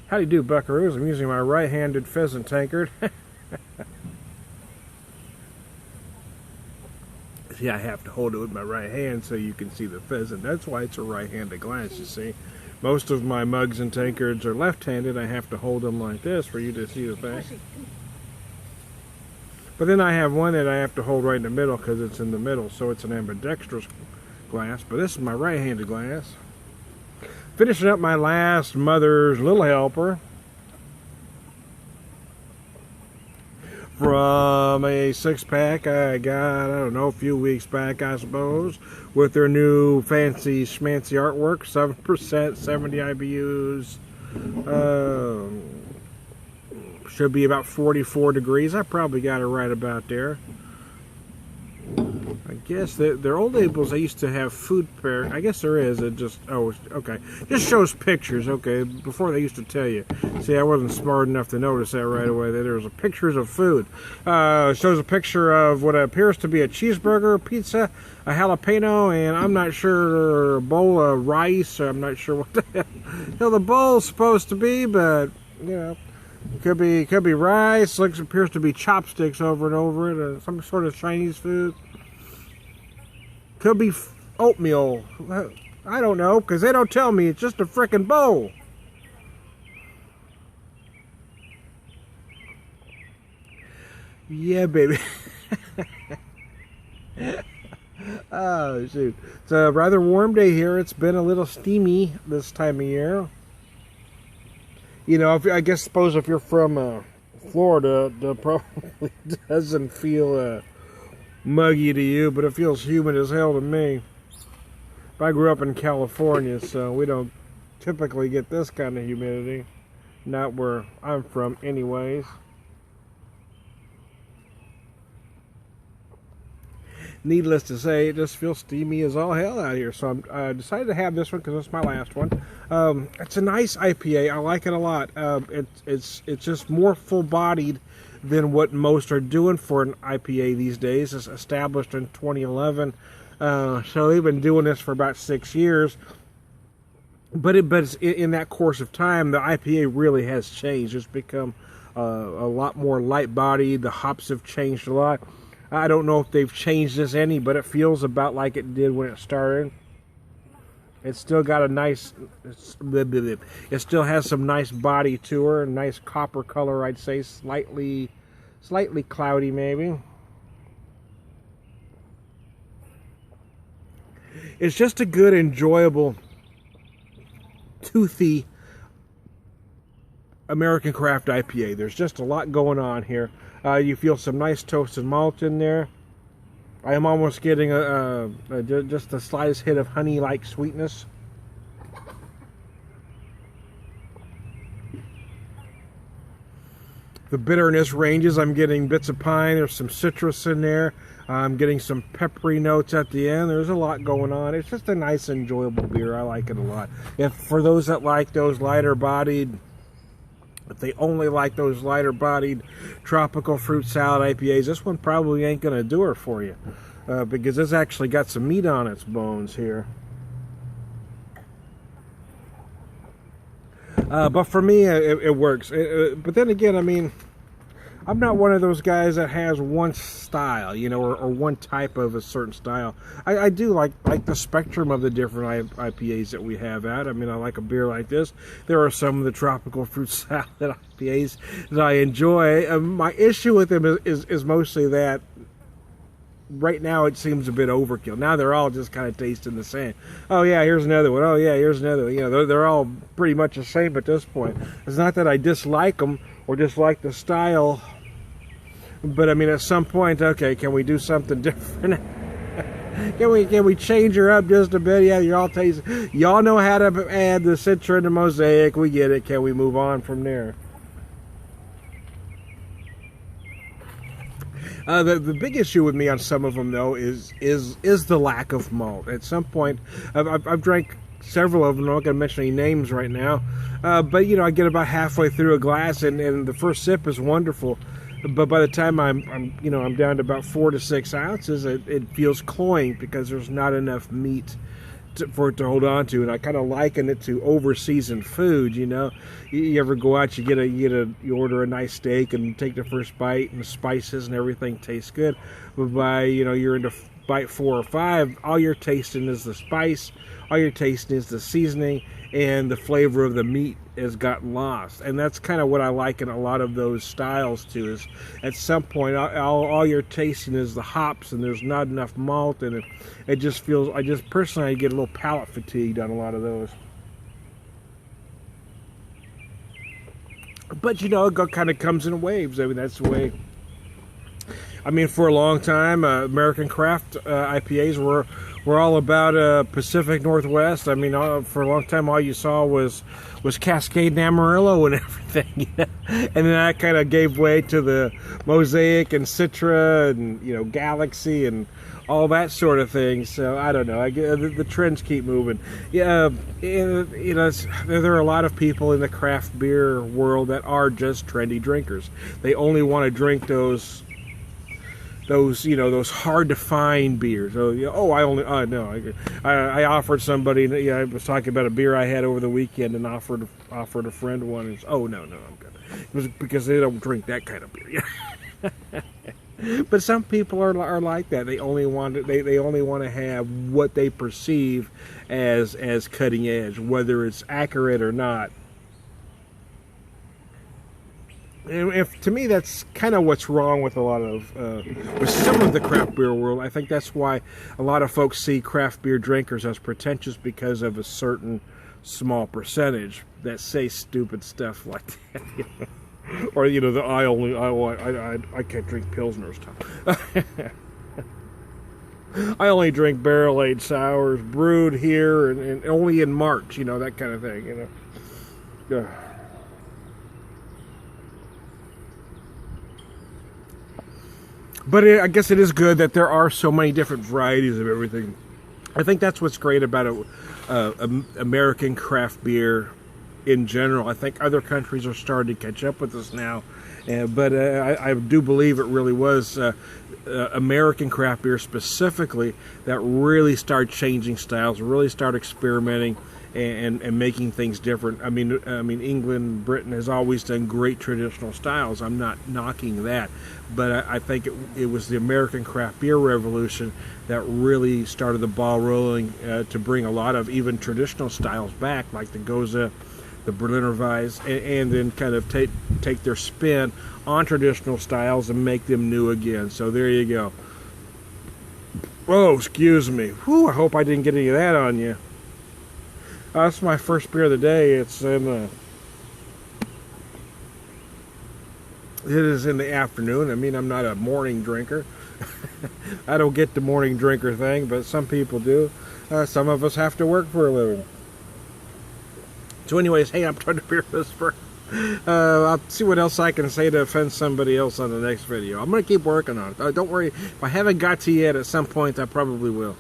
How do you do, buckaroos? I'm using my right-handed pheasant tankard. See, I have to hold it with my right hand so you can see the pheasant. That's why it's a right-handed glass, you see. Most of my mugs and tankards are left-handed. I have to hold them like this for you to see the thing. But then I have one that I have to hold right in the middle because it's in the middle, so it's an ambidextrous glass. But this is my right-handed glass. Finishing up my last Mother's Little Helper from a 6-pack I got, I don't know, a few weeks back, I suppose, with their new fancy schmancy artwork, 7%, 70 IBUs, should be about 44 degrees. I probably got it right about there. I guess their old labels, they used to have food pair. I guess there is. It just, oh, okay. Just shows pictures, okay. Before they used to tell you. See, I wasn't smart enough to notice that right away. There's pictures of food. Shows a picture of what appears to be a cheeseburger, pizza, a jalapeno, and I'm not sure, a bowl of rice. I'm not sure what the hell the bowl's supposed to be, but, you know. Could be rice. Appears to be chopsticks over and over it. Some sort of Chinese food. Could be oatmeal. I don't know, because they don't tell me. It's just a frickin' bowl. Yeah, baby. Oh, shoot. It's a rather warm day here. It's been a little steamy this time of year. You know, suppose if you're from Florida, it probably doesn't feel muggy to you, but it feels humid as hell to me. I grew up in California, so we don't typically get this kind of humidity. Not where I'm from anyways. Needless to say, it just feels steamy as all hell out here. So I decided to have this one because it's my last one. It's a nice IPA. I like it a lot. It's just more full-bodied than what most are doing for an IPA these days. It's established in 2011. So they've been doing this for about 6 years. But in that course of time, the IPA really has changed. It's become a lot more light-bodied. The hops have changed a lot. I don't know if they've changed this any, but it feels about like it did when it started. It's still got a nice, it still has some nice body to her, a nice copper color, I'd say, slightly cloudy maybe. It's just a good, enjoyable, toothy American craft IPA. There's just a lot going on here. You feel some nice toasted malt in there. I am almost getting just the slightest hit of honey-like sweetness. The bitterness ranges. I'm getting bits of pine. There's some citrus in there. I'm getting some peppery notes at the end. There's a lot going on. It's just a nice, enjoyable beer. I like it a lot. For those that like those lighter-bodied, if they only like those lighter-bodied tropical fruit salad IPAs, this one probably ain't going to do her for you. Because it's actually got some meat on its bones here. But for me, it works. But then again, I mean, I'm not one of those guys that has one style, you know, or one type of a certain style. I do like the spectrum of the different IPAs that we have out. I mean, I like a beer like this. There are some of the tropical fruit salad IPAs that I enjoy. My issue with them is mostly that right now it seems a bit overkill. Now they're all just kind of tasting the same. Oh yeah, here's another one. Oh yeah, here's another one. You know, they're all pretty much the same at this point. It's not that I dislike them or dislike the style. But I mean, at some point, okay, can we do something different? can we change her up just a bit? Yeah, y'all know how to add the Citra and the Mosaic. We get it. Can we move on from there? The big issue with me on some of them though is the lack of malt. At some point, I've drank several of them. I'm not going to mention any names right now, but you know, I get about halfway through a glass, and the first sip is wonderful. But by the time I'm down to about 4 to 6 ounces, it feels cloying because there's not enough meat for it to hold on to, and I kind of liken it to over-seasoned food. You know, you ever go out, you order a nice steak and take the first bite, and the spices and everything tastes good, but by you're into bite 4 or 5, all you're tasting is the spice, all you're tasting is the seasoning, and the flavor of the meat has gotten lost. And that's kind of what I like in a lot of those styles too, is at some point all you're tasting is the hops, and there's not enough malt, and it just feels, I get a little palate fatigued on a lot of those. But it kind of comes in waves. I mean, that's the way. I mean, for a long time, American craft IPAs were all about Pacific Northwest. I mean, for a long time, all you saw was Cascade and Amarillo and everything. And then that kind of gave way to the Mosaic and Citra and Galaxy and all that sort of thing. So I don't know. The trends keep moving. Yeah, there are a lot of people in the craft beer world that are just trendy drinkers. They only want to drink those hard to find beers. I offered somebody. I was talking about a beer I had over the weekend and offered a friend one. And no, I'm good. It was because they don't drink that kind of beer. But some people are like that. They only want to have what they perceive as cutting edge, whether it's accurate or not. And to me, that's kind of what's wrong with a lot of with some of the craft beer world. I think that's why a lot of folks see craft beer drinkers as pretentious, because of a certain small percentage that say stupid stuff like that. Or I can't drink Pilsners. I only drink barrel-aged sours brewed here and only in March. That kind of thing. But I guess it is good that there are so many different varieties of everything. I think that's what's great about American craft beer in general. I think other countries are starting to catch up with us now. But I do believe it really was American craft beer specifically that really started changing styles, really started experimenting and making things different. I mean, England, Britain has always done great traditional styles. I'm not knocking that, but I think it was the American craft beer revolution that really started the ball rolling to bring a lot of even traditional styles back, like the Goza, the Berliner Weiss, and then kind of take their spin on traditional styles and make them new again. So there you go. Oh, excuse me. Whew, I hope I didn't get any of that on you. That's my first beer of the day. It is in the afternoon. I mean, I'm not a morning drinker. I don't get the morning drinker thing, but some people do. Some of us have to work for a living. So anyways, hey, I'm trying to beer whisper. I'll see what else I can say to offend somebody else on the next video. I'm going to keep working on it. Don't worry. If I haven't got to you yet, at some point I probably will.